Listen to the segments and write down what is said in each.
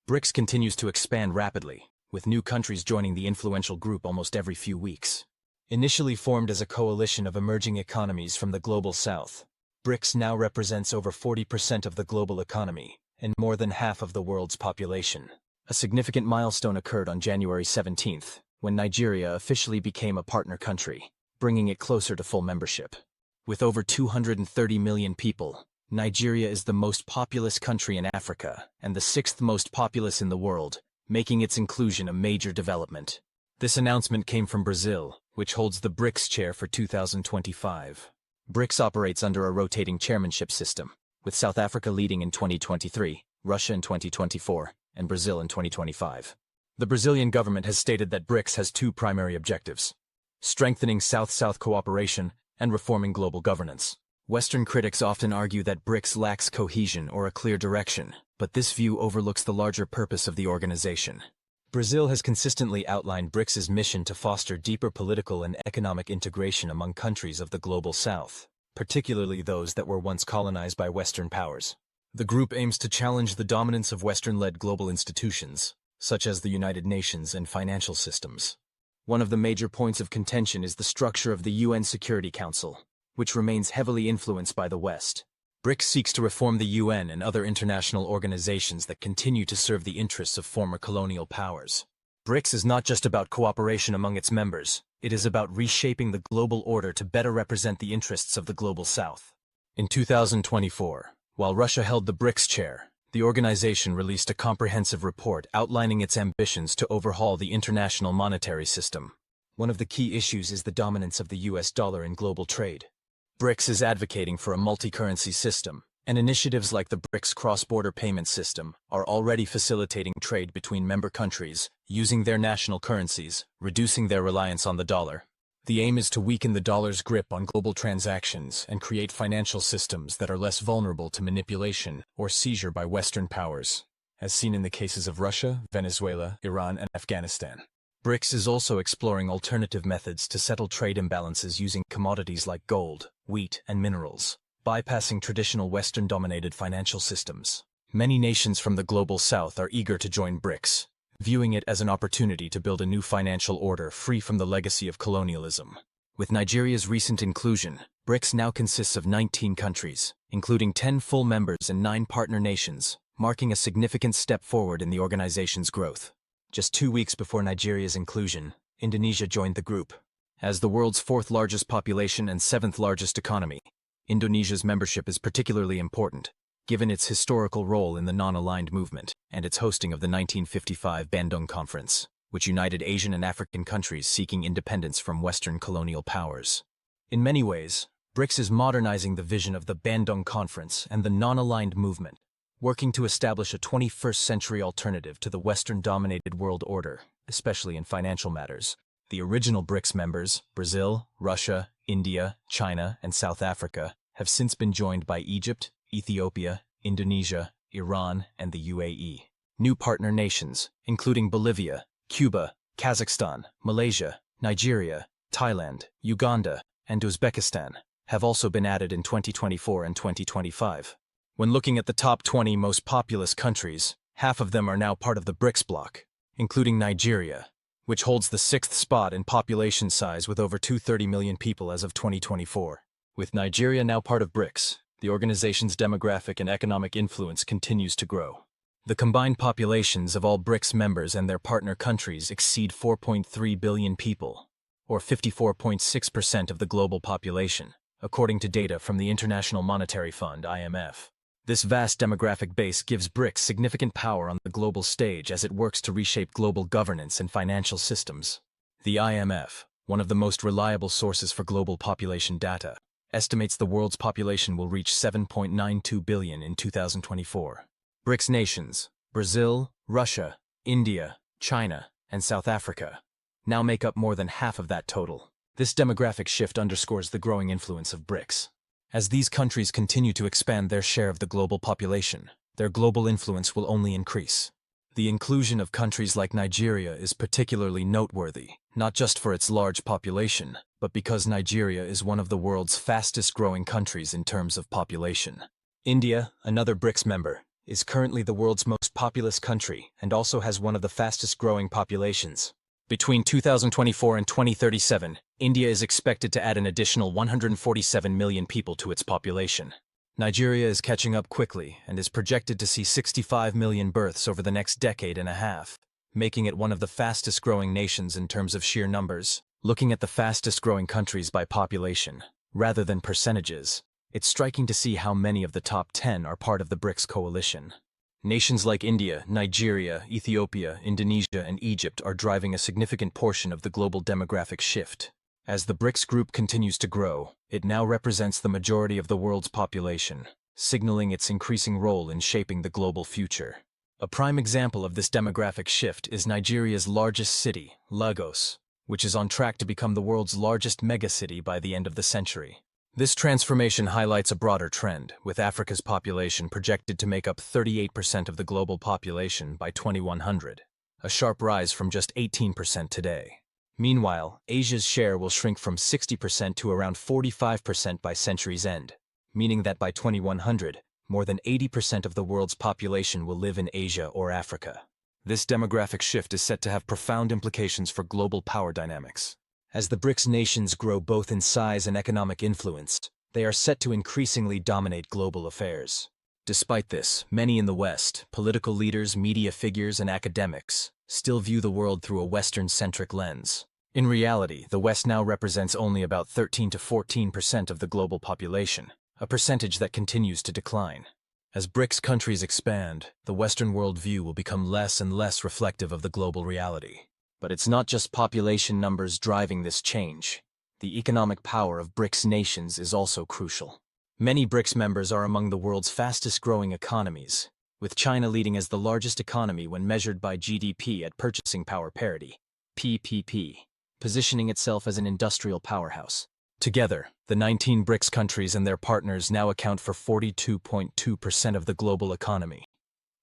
BRICS continues to expand rapidly, with new countries joining the influential group almost every few weeks. Initially formed as a coalition of emerging economies from the global south, BRICS now represents over 40% of the global economy and more than half of the world's population. A significant milestone occurred on January 17th, when Nigeria officially became a partner country, bringing it closer to full membership. With over 230 million people, Nigeria is the most populous country in Africa and the sixth most populous in the world, making its inclusion a major development. This announcement came from Brazil, which holds the BRICS chair for 2025. BRICS operates under a rotating chairmanship system, with South Africa leading in 2023, Russia in 2024, and Brazil in 2025. The Brazilian government has stated that BRICS has two primary objectives: strengthening South-South cooperation and reforming global governance. Western critics often argue that BRICS lacks cohesion or a clear direction, but this view overlooks the larger purpose of the organization. Brazil has consistently outlined BRICS's mission to foster deeper political and economic integration among countries of the global south, particularly those that were once colonized by Western powers. The group aims to challenge the dominance of Western-led global institutions, such as the United Nations and financial systems. One of the major points of contention is the structure of the UN Security Council, which remains heavily influenced by the West. BRICS seeks to reform the UN and other international organizations that continue to serve the interests of former colonial powers. BRICS is not just about cooperation among its members, it is about reshaping the global order to better represent the interests of the global south. In 2024, while Russia held the BRICS chair, the organization released a comprehensive report outlining its ambitions to overhaul the international monetary system. One of the key issues is the dominance of the US dollar in global trade. BRICS is advocating for a multi-currency system, and initiatives like the BRICS cross-border payment system are already facilitating trade between member countries using their national currencies, reducing their reliance on the dollar. The aim is to weaken the dollar's grip on global transactions and create financial systems that are less vulnerable to manipulation or seizure by Western powers, as seen in the cases of Russia, Venezuela, Iran, and Afghanistan. BRICS is also exploring alternative methods to settle trade imbalances using commodities like gold, wheat, and minerals, bypassing traditional Western-dominated financial systems. Many nations from the global south are eager to join BRICS, viewing it as an opportunity to build a new financial order free from the legacy of colonialism. With Nigeria's recent inclusion, BRICS now consists of 19 countries, including 10 full members and 9 partner nations, marking a significant step forward in the organization's growth. Just 2 weeks before Nigeria's inclusion, Indonesia joined the group. As the world's 4th largest population and 7th largest economy, Indonesia's membership is particularly important, given its historical role in the non-aligned movement and its hosting of the 1955 Bandung Conference, which united Asian and African countries seeking independence from Western colonial powers. In many ways, BRICS is modernizing the vision of the Bandung Conference and the non-aligned movement, working to establish a 21st-century alternative to the Western-dominated world order, especially in financial matters. The original BRICS members, Brazil, Russia, India, China, and South Africa, have since been joined by Egypt, Ethiopia, Indonesia, Iran, and the UAE. New partner nations, including Bolivia, Cuba, Kazakhstan, Malaysia, Nigeria, Thailand, Uganda, and Uzbekistan, have also been added in 2024 and 2025. When looking at the top 20 most populous countries, half of them are now part of the BRICS bloc, including Nigeria, which holds the 6th spot in population size with over 230 million people as of 2024. With Nigeria now part of BRICS, the organization's demographic and economic influence continues to grow. The combined populations of all BRICS members and their partner countries exceed 4.3 billion people, or 54.6% of the global population, according to data from the International Monetary Fund, IMF. This vast demographic base gives BRICS significant power on the global stage as it works to reshape global governance and financial systems. The IMF, one of the most reliable sources for global population data, estimates the world's population will reach 7.92 billion in 2024. BRICS nations, Brazil, Russia, India, China, and South Africa, now make up more than half of that total. This demographic shift underscores the growing influence of BRICS. As these countries continue to expand their share of the global population, their global influence will only increase. The inclusion of countries like Nigeria is particularly noteworthy, not just for its large population, but because Nigeria is one of the world's fastest-growing countries in terms of population. India, another BRICS member, is currently the world's most populous country and also has one of the fastest growing populations. Between 2024 and 2037, India is expected to add an additional 147 million people to its population. Nigeria is catching up quickly and is projected to see 65 million births over the next decade and a half, making it one of the fastest growing nations in terms of sheer numbers. Looking at the fastest growing countries by population, rather than percentages, it's striking to see how many of the top 10 are part of the BRICS coalition. Nations like India, Nigeria, Ethiopia, Indonesia, and Egypt are driving a significant portion of the global demographic shift. As the BRICS group continues to grow, it now represents the majority of the world's population, signaling its increasing role in shaping the global future. A prime example of this demographic shift is Nigeria's largest city, Lagos, which is on track to become the world's largest megacity by the end of the century. This transformation highlights a broader trend, with Africa's population projected to make up 38% of the global population by 2100, a sharp rise from just 18% today. Meanwhile, Asia's share will shrink from 60% to around 45% by century's end, meaning that by 2100, more than 80% of the world's population will live in Asia or Africa. This demographic shift is set to have profound implications for global power dynamics. As the BRICS nations grow both in size and economic influence, they are set to increasingly dominate global affairs. Despite this, many in the West, political leaders, media figures, and academics, still view the world through a Western-centric lens. In reality, the West now represents only about 13 to 14% of the global population, a percentage that continues to decline. As BRICS countries expand, the Western worldview will become less and less reflective of the global reality. But it's not just population numbers driving this change. The economic power of BRICS nations is also crucial. Many BRICS members are among the world's fastest-growing economies, with China leading as the largest economy when measured by GDP at purchasing power parity, PPP, positioning itself as an industrial powerhouse. Together, the 19 BRICS countries and their partners now account for 42.2% of the global economy.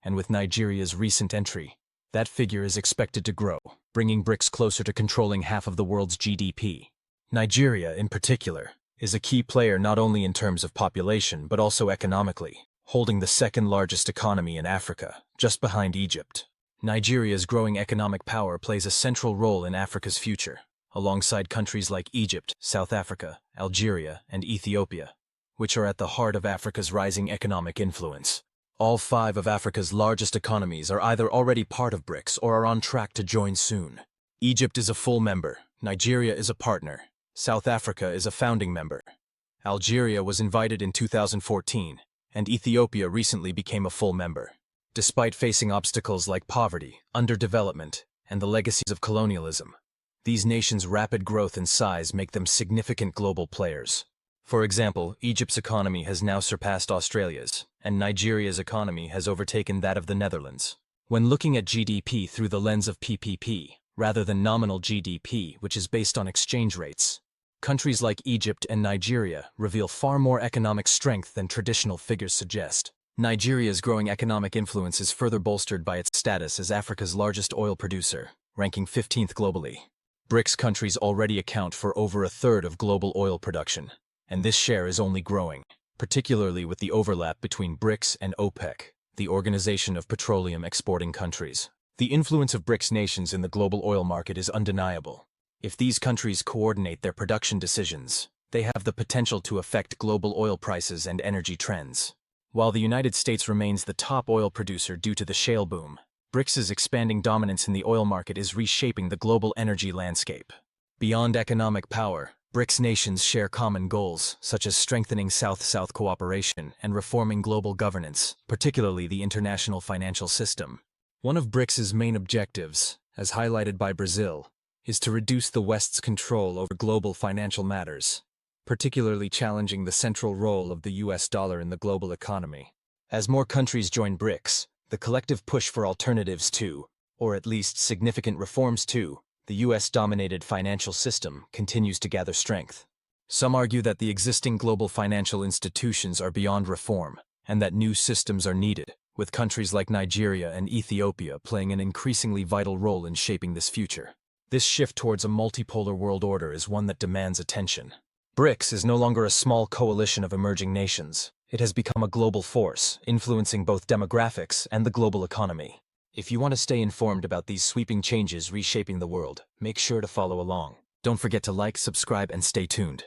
And with Nigeria's recent entry, that figure is expected to grow, bringing BRICS closer to controlling half of the world's GDP. Nigeria, in particular, is a key player not only in terms of population but also economically, holding the second-largest economy in Africa, just behind Egypt. Nigeria's growing economic power plays a central role in Africa's future, alongside countries like Egypt, South Africa, Algeria, and Ethiopia, which are at the heart of Africa's rising economic influence. All 5 of Africa's largest economies are either already part of BRICS or are on track to join soon. Egypt is a full member, Nigeria is a partner, South Africa is a founding member. Algeria was invited in 2014, and Ethiopia recently became a full member. Despite facing obstacles like poverty, underdevelopment, and the legacies of colonialism, these nations' rapid growth and size make them significant global players. For example, Egypt's economy has now surpassed Australia's, and Nigeria's economy has overtaken that of the Netherlands. When looking at GDP through the lens of PPP, rather than nominal GDP, which is based on exchange rates, countries like Egypt and Nigeria reveal far more economic strength than traditional figures suggest. Nigeria's growing economic influence is further bolstered by its status as Africa's largest oil producer, ranking 15th globally. BRICS countries already account for over a third of global oil production, and this share is only growing, particularly with the overlap between BRICS and OPEC, the Organization of Petroleum Exporting Countries. The influence of BRICS nations in the global oil market is undeniable. If these countries coordinate their production decisions, they have the potential to affect global oil prices and energy trends. While the United States remains the top oil producer due to the shale boom, BRICS's expanding dominance in the oil market is reshaping the global energy landscape. Beyond economic power, BRICS nations share common goals, such as strengthening South-South cooperation and reforming global governance, particularly the international financial system. One of BRICS's main objectives, as highlighted by Brazil, is to reduce the West's control over global financial matters, particularly challenging the central role of the US dollar in the global economy. As more countries join BRICS, the collective push for alternatives to, or at least significant reforms to, the US-dominated financial system continues to gather strength. Some argue that the existing global financial institutions are beyond reform, and that new systems are needed, with countries like Nigeria and Ethiopia playing an increasingly vital role in shaping this future. This shift towards a multipolar world order is one that demands attention. BRICS is no longer a small coalition of emerging nations. It has become a global force, influencing both demographics and the global economy. If you want to stay informed about these sweeping changes reshaping the world, make sure to follow along. Don't forget to like, subscribe, and stay tuned.